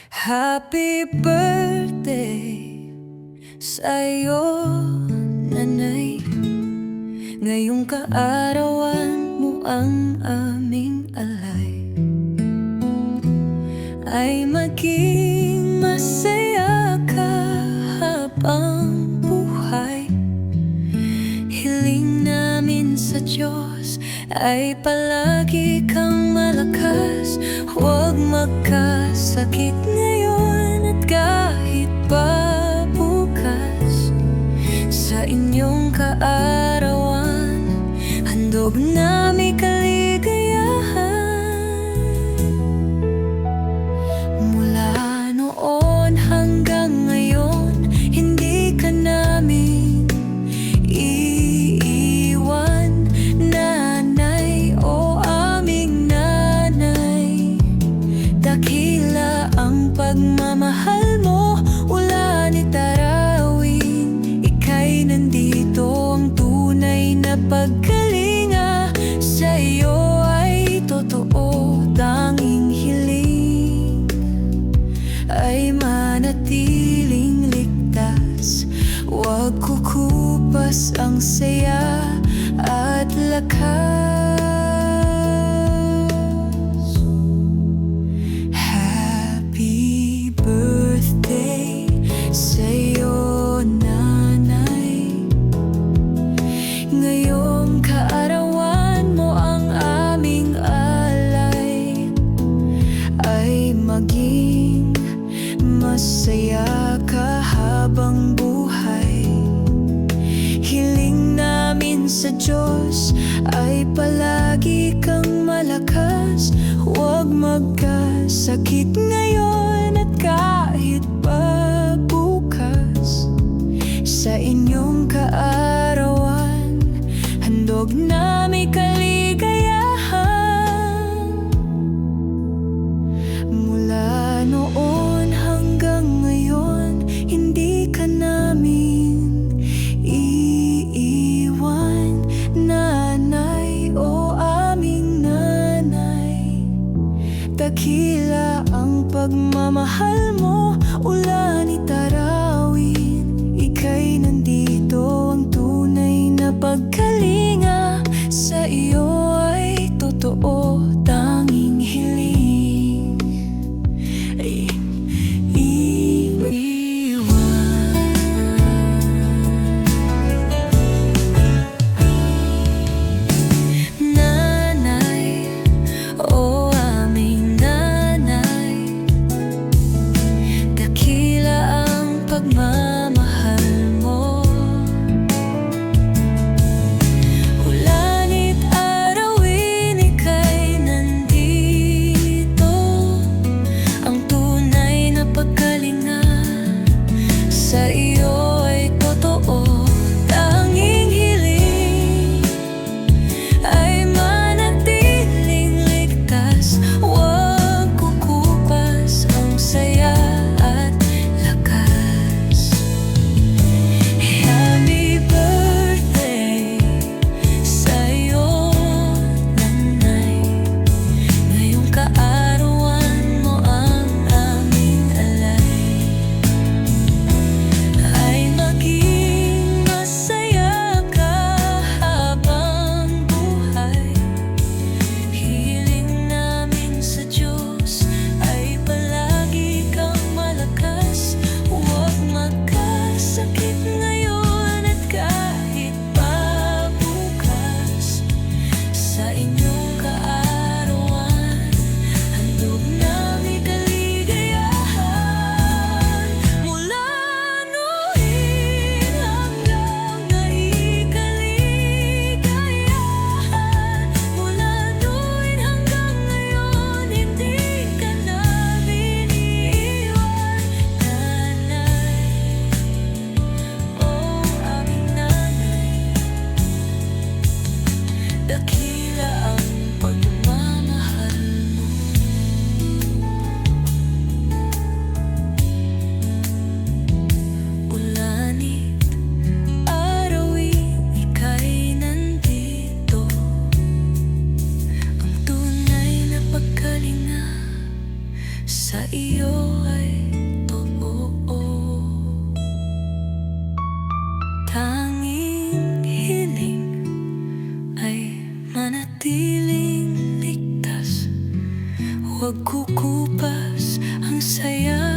Happy birthday sa'yo, nanay. Ngayong kaarawan mo ang aming alay, ay maging masaya ka habang buhay. Hiling namin sa Diyos ay palagi kang malakas. Huwag magkasakit ngayon at kahit pa bukas. Sa inyong kaarawan, handog na may kaligayahan. Mula noon hanggang ngayon, hindi ka namin iiwan, nanay o aming nanay. Dakila ang pagmamahal mo, ulan at arawin. Ika'y nandito, ang tunay na pagkalinga. Sa iyo ay totoo, tanging hiling ay manatiling ligtas. Huwag kukupas ang saya at lakas. Happy birthday sa'yo, nanay. Ngayong kaarawan mo ang aming alay, ay maging masaya ka habang buhay. Hiling namin sa Diyos ay palagi kang malakas. Huwag magkasakit ngayon at kahit pa bukas. Sa inyong kaarawan, handog na may kaligayahan. Mula noon hanggang ngayon, hindi ka namin iiwan, nanay o aming nanay. Dakila ang pagmamahal mo, ulan at arawin. Ika'y nandito, ang tunay na pagkalinga. Sa iyo ay totoo, tanging hiling ay iiwan. Nanay o aming nanay, sa'yo ay totoo. Tanging hiling ay manatiling ligtas. Huwag kukupas ang saya